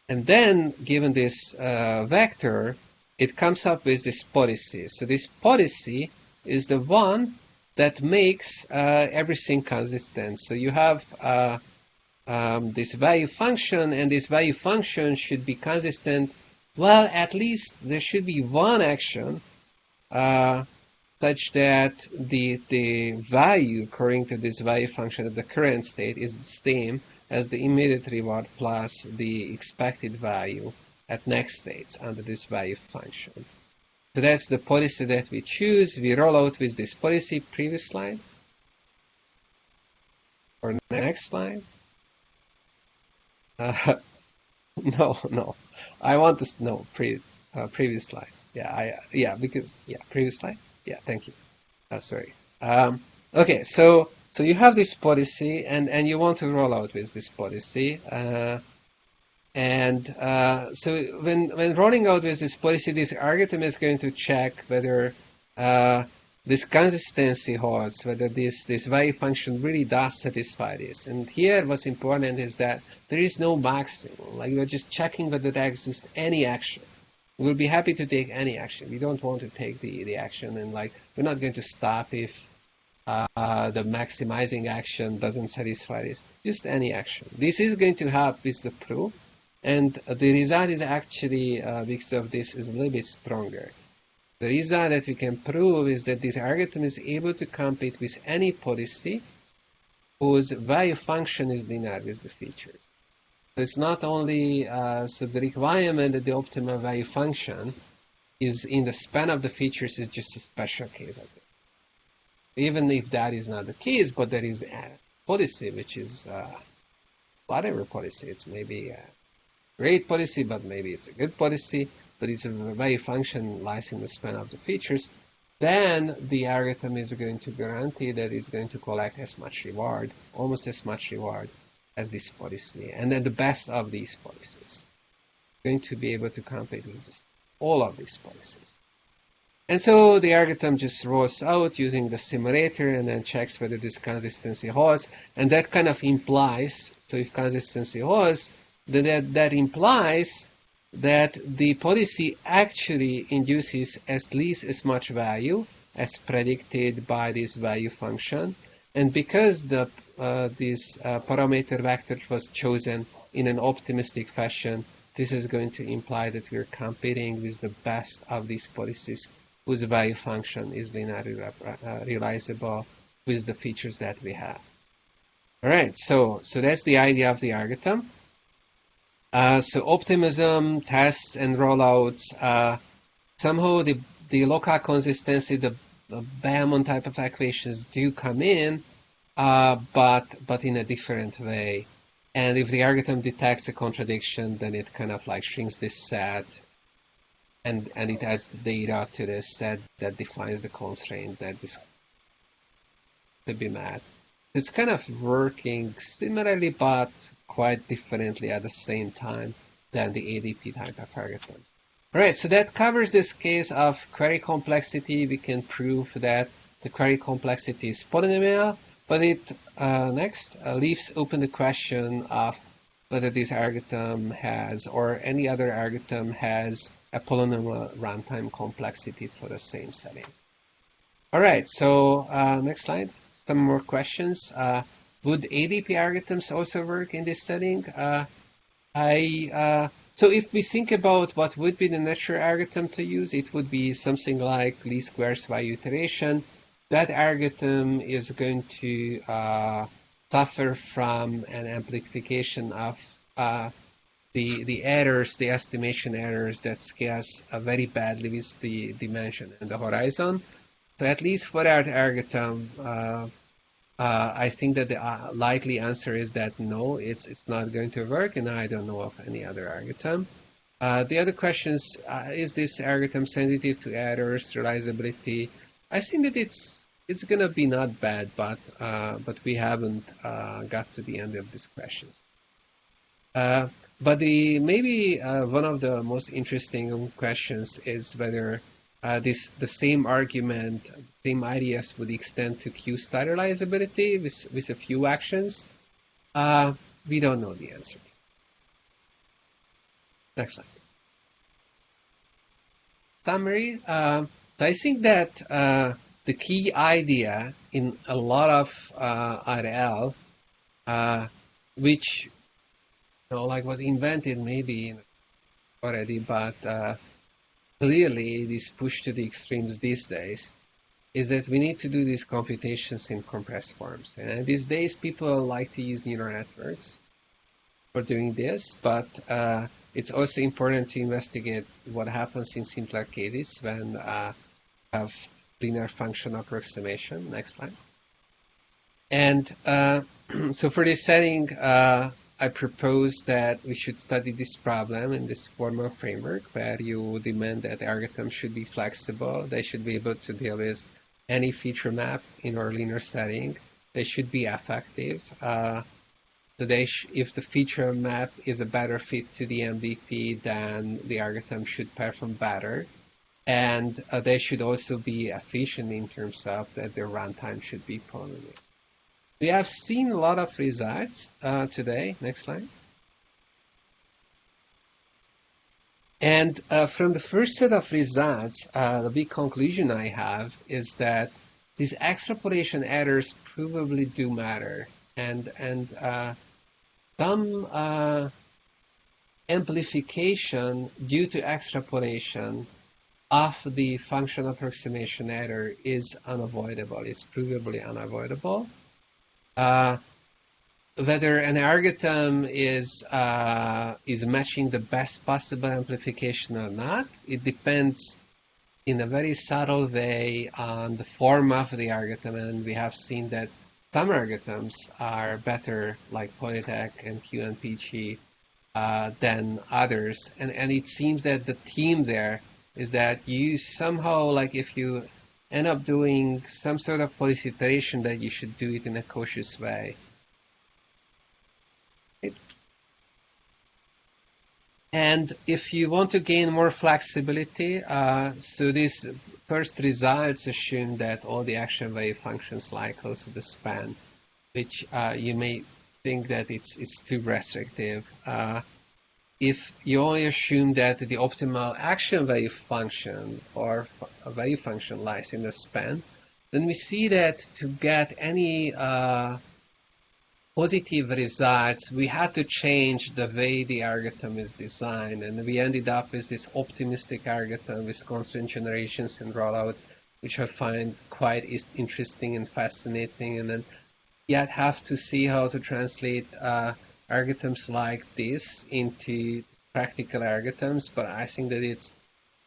S2: And then, given this vector, it comes up with this policy. So this policy is the one that makes everything consistent. So you have this value function, and this value function should be consistent. Well, at least there should be one action such that the value according to this value function at the current state is the same as the immediate reward plus the expected value at next states under this value function. So that's the policy that we choose. We roll out with this policy. Previous slide. Or next slide. No. I want to know previous slide. Previous slide. Yeah, thank you. Sorry. Okay, so you have this policy, and you want to roll out with this policy. So when rolling out with this policy, this algorithm is going to check whether this consistency holds, whether this value function really does satisfy this. And here what's important is that there is no maximum. Like, we're just checking whether there exists any action. We'll be happy to take any action. We don't want to take the action, and like, we're not going to stop if the maximizing action doesn't satisfy this. Just any action. This is going to help with the proof, and the result is actually, because of this, is a little bit stronger. The result that we can prove is that this algorithm is able to compete with any policy whose value function is linear with the features. So it's not only, so the requirement that the optimal value function is in the span of the features is just a special case of it. Even if that is not the case, but there is a policy which is whatever policy. It's maybe a great policy, but maybe it's a good policy, but its value function lies in the span of the features, then the algorithm is going to guarantee that it's going to collect as much reward, almost as much reward as this policy, and then the best of these policies. Going to be able to compete with just all of these policies. And so the algorithm just rolls out using the simulator and then checks whether this consistency holds, and that kind of implies, so if consistency holds, then that implies that the policy actually induces at least as much value as predicted by this value function. And because this parameter vector was chosen in an optimistic fashion, this is going to imply that we're competing with the best of these policies whose value function is linearly realizable with the features that we have. All right, so that's the idea of the algorithm. So optimism, tests, and rollouts, somehow the local consistency, the Bellman type of equations do come in, but in a different way. And if the algorithm detects a contradiction, then it kind of like shrinks this set, and it adds the data to this set that defines the constraints that this to be met. It's kind of working similarly, but quite differently at the same time than the ADP type of algorithm. All right, so that covers this case of query complexity. We can prove that the query complexity is polynomial, but it next leaves open the question of whether this algorithm has, or any other algorithm has, a polynomial runtime complexity for the same setting. All right, so next slide. Some more questions. Would ADP algorithms also work in this setting? So if we think about what would be the natural algorithm to use, it would be something like least squares value iteration. That algorithm is going to suffer from an amplification of the errors, the estimation errors that scales very badly with the dimension and the horizon. So at least for that algorithm, I think that the likely answer is that no, it's not going to work, and I don't know of any other algorithm. The other questions, is this algorithm sensitive to errors, realizability? I think that it's going to be not bad, but we haven't got to the end of these questions. But maybe one of the most interesting questions is whether the same argument, same ideas would extend to Q-star realizability with a few actions. We don't know the answer. Next slide. Summary. I think that the key idea in a lot of RL, which was invented maybe already, but clearly it is pushed to the extremes these days, is that we need to do these computations in compressed forms. And these days people like to use neural networks for doing this, but it's also important to investigate what happens in simpler cases when have linear function approximation. Next slide. And so for this setting, I propose that we should study this problem in this formal framework where you demand that algorithms should be flexible. They should be able to deal with any feature map in our linear setting. They should be effective. So if the feature map is a better fit to the MDP, then the algorithm should perform better. And they should also be efficient in terms of that their runtime should be polynomial. We have seen a lot of results today. Next slide. And from the first set of results, the big conclusion I have is that these extrapolation errors probably do matter. And some amplification due to extrapolation of the function approximation error is unavoidable. It's provably unavoidable. Whether an algorithm is matching the best possible amplification or not, it depends in a very subtle way on the form of the algorithm, and we have seen that some algorithms are better, like Polytech and QNPG, than others, and it seems that the theme there is that you somehow, like if you end up doing some sort of policy iteration, that you should do it in a cautious way. And if you want to gain more flexibility, so these first results assume that all the action value functions lie close to the span, which you may think that it's too restrictive. If you only assume that the optimal action value function or a value function lies in the span, then we see that to get any positive results, we had to change the way the algorithm is designed, and we ended up with this optimistic algorithm with constraint generations and rollouts, which I find quite interesting and fascinating, and then yet have to see how to translate algorithms like this into practical algorithms. But I think that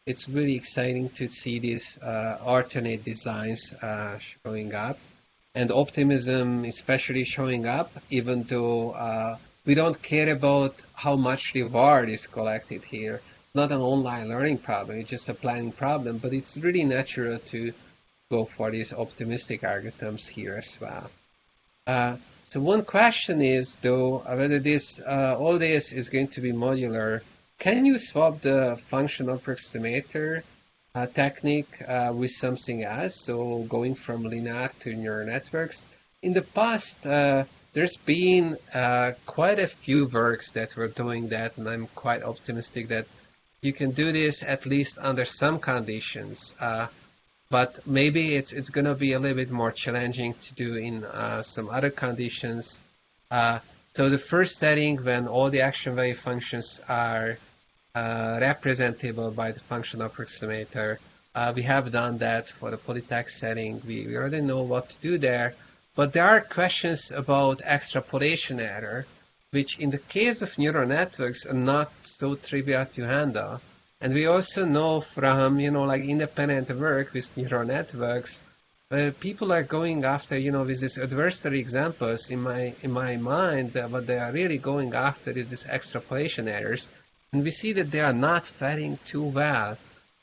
S2: it's really exciting to see these alternate designs showing up, and optimism especially showing up, even though we don't care about how much reward is collected here. It's not an online learning problem, it's just a planning problem, but it's really natural to go for these optimistic algorithms here as well. So one question is, though, whether this all this is going to be modular. Can you swap the function approximator technique with something else? So going from linear to neural networks. In the past, there's been quite a few works that were doing that, and I'm quite optimistic that you can do this at least under some conditions. But maybe it's going to be a little bit more challenging to do in some other conditions. So the first setting, when all the action value functions are representable by the function approximator, we have done that for the Polytech setting. We already know what to do there. But there are questions about extrapolation error, which in the case of neural networks are not so trivial to handle. And we also know from, like independent work with neural networks, people are going after, with these adversary examples in my mind, what they are really going after is these extrapolation errors. And we see that they are not faring too well.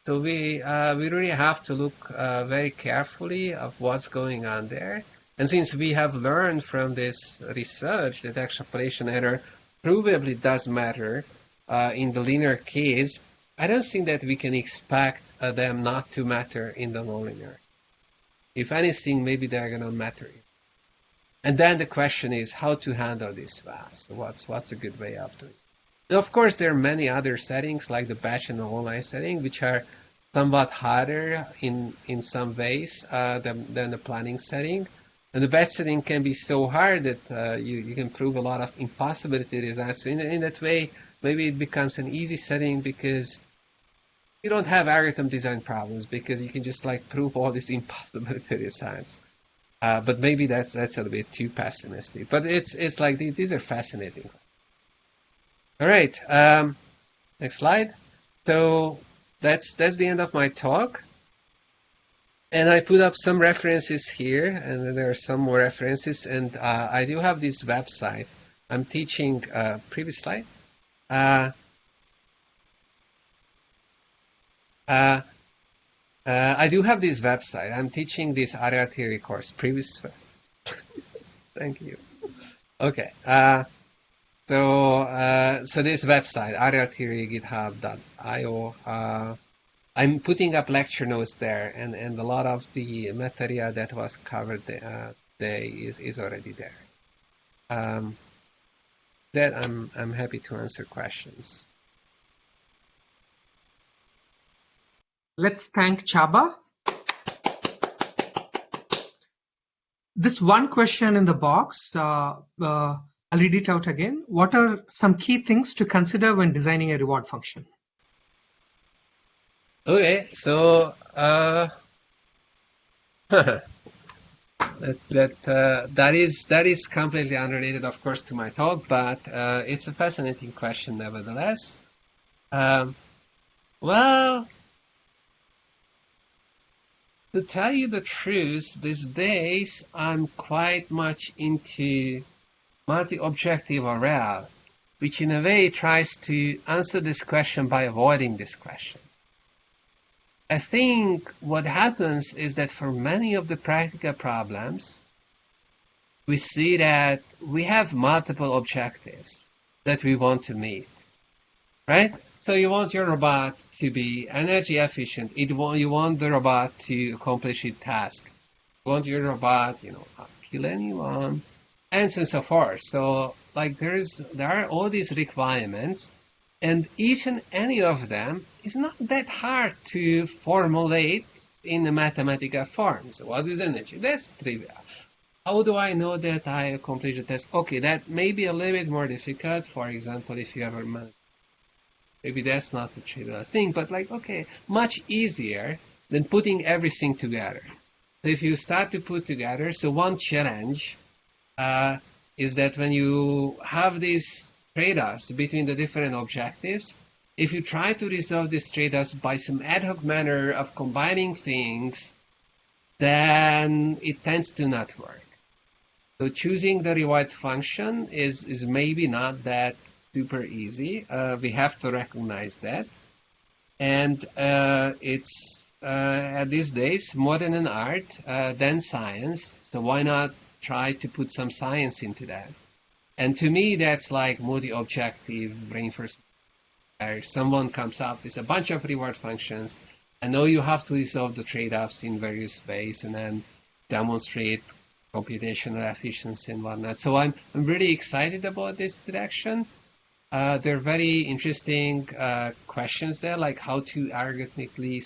S2: So we really have to look very carefully of what's going on there. And since we have learned from this research that extrapolation error probably does matter in the linear case, I don't think that we can expect them not to matter in the nonlinear. If anything, maybe they're going to matter. And then the question is how to handle this well. So what's a good way of doing it? Of course, there are many other settings like the batch and the online setting, which are somewhat harder in some ways than the planning setting. And the batch setting can be so hard that you can prove a lot of impossibility results. So in that way, maybe it becomes an easy setting because you don't have algorithm design problems because you can just like prove all these impossibility results. But maybe that's a little bit too pessimistic. But it's like these are fascinating. All right, next slide. So that's the end of my talk. And I put up some references here, and there are some more references. And I do have this website. I'm teaching, previous slide. I do have this website. I'm teaching this area theory course. Previous, thank you. Okay. So this website, area theory, github.io. I'm putting up lecture notes there, and a lot of the material that was covered today is already there. That I'm happy to answer questions.
S1: Let's thank Csaba. This one question in the box, I'll read it out again. What are some key things to consider when designing a reward function?
S2: Okay, so that is completely unrelated, of course, to my talk, but it's a fascinating question nevertheless. Well, to tell you the truth, these days I'm quite much into multi-objective array, which in a way tries to answer this question by avoiding this question. I think what happens is that for many of the practical problems, we see that we have multiple objectives that we want to meet, right? So you want your robot to be energy efficient. You want the robot to accomplish its task. You want your robot, not kill anyone, and so on and so forth. So like there are all these requirements, and each and any of them is not that hard to formulate in a mathematical form. So what is energy? That's trivial. How do I know that I accomplished the task? Okay, that may be a little bit more difficult. For example, if you ever manage, maybe that's not the trivial thing, but like, okay, much easier than putting everything together. So if you start to put together, so one challenge is that when you have these trade-offs between the different objectives, if you try to resolve these trade-offs by some ad hoc manner of combining things, then it tends to not work. So choosing the reward function is maybe not that super easy. We have to recognize that. And it's these days more than an art than science. So why not try to put some science into that? And to me, that's like multi-objective reinforcement. Someone comes up with a bunch of reward functions. I know you have to resolve the trade-offs in various ways and then demonstrate computational efficiency and whatnot. So I'm really excited about this direction. There are very interesting questions there, like how to algorithmically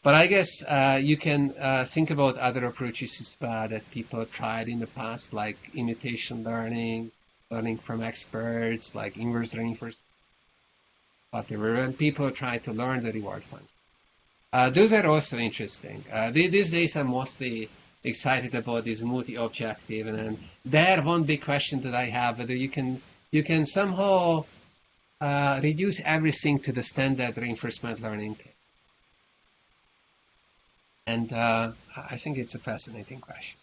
S2: but I guess you can think about other approaches as well that people tried in the past, like imitation learning, learning from experts, like inverse reinforcement, whatever, when people try to learn the reward function. Those are also interesting. These days I'm mostly excited about this multi-objective, and then there one big question that I have, whether you can somehow reduce everything to the standard reinforcement learning. And I think it's a fascinating question.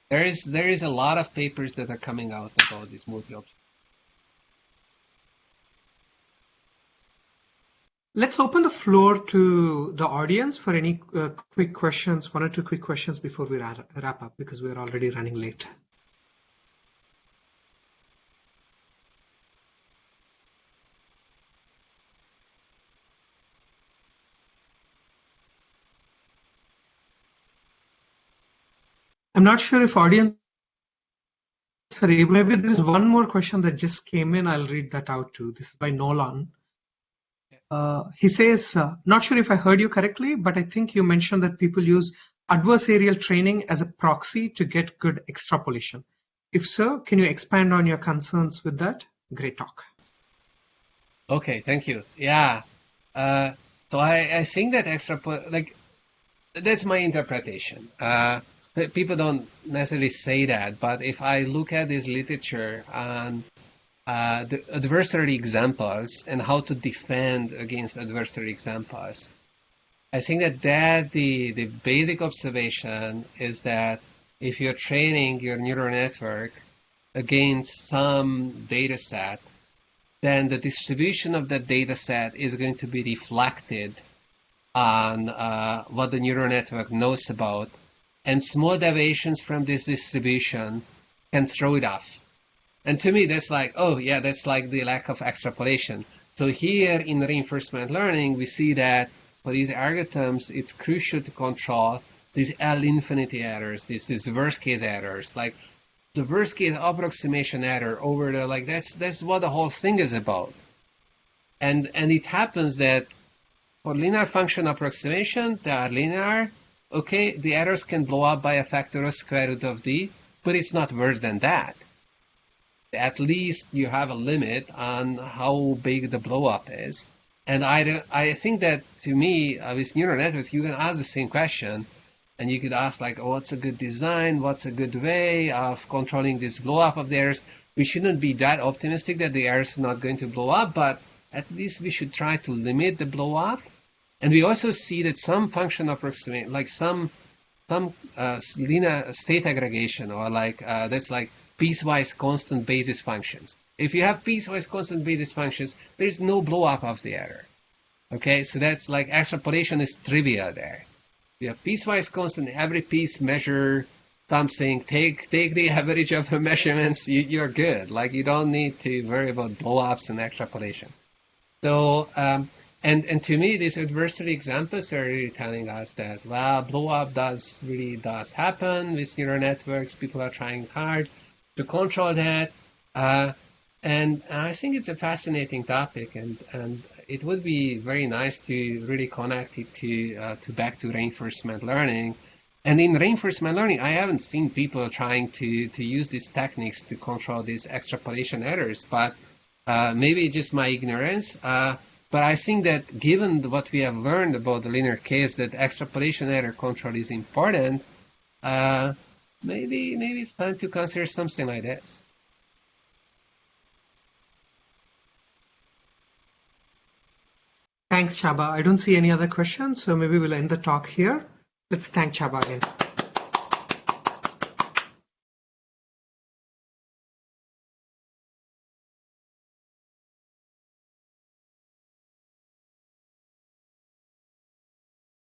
S2: There is a lot of papers that are coming out about this multi-objective.
S1: Let's open the floor to the audience for any quick questions, one or two quick questions before we wrap up, because we're already running late. I'm not sure if audience Sorry, maybe there's one more question that just came in. I'll read that out too. This is by Nolan. He says, not sure if I heard you correctly, but I think you mentioned that people use adversarial training as a proxy to get good extrapolation. If so, can you expand on your concerns with that? Great talk.
S2: Okay, thank you. Yeah. So I think that that's my interpretation. People don't necessarily say that, but if I look at this literature on the adversary examples and how to defend against adversary examples, I think that the basic observation is that if you're training your neural network against some data set, then the distribution of that data set is going to be reflected on what the neural network knows about, and small deviations from this distribution can throw it off. And to me, that's like, oh yeah, that's like the lack of extrapolation. So here in reinforcement learning, we see that for these algorithms, it's crucial to control these L infinity errors, these worst case errors, like the worst case approximation error over the, like that's what the whole thing is about. And it happens that for linear function approximation, they are linear. Okay, the errors can blow up by a factor of square root of d, but it's not worse than that. At least you have a limit on how big the blow up is. And I think that, to me, with neural networks, you can ask the same question, and you could ask like, oh, what's a good design? What's a good way of controlling this blow up of the errors? We shouldn't be that optimistic that the errors are not going to blow up, but at least we should try to limit the blow up. And we also see that some function approximation, like some linear state aggregation, or like that's like piecewise constant basis functions. If you have piecewise constant basis functions, there is no blow up of the error. Okay, so that's like extrapolation is trivial there. You have piecewise constant, every piece measure something, take the average of the measurements, you're good. Like you don't need to worry about blow ups and extrapolation. So and to me, these adversary examples are really telling us that, well, blow up does happen with neural networks. People are trying hard to control that. And I think it's a fascinating topic, and it would be very nice to really connect it to back to reinforcement learning. And in reinforcement learning, I haven't seen people trying to use these techniques to control these extrapolation errors, but maybe just my ignorance. But I think that given what we have learned about the linear case, that extrapolation error control is important, maybe it's time to consider something like this.
S1: Thanks, Csaba. I don't see any other questions, so maybe we'll end the talk here. Let's thank Csaba again.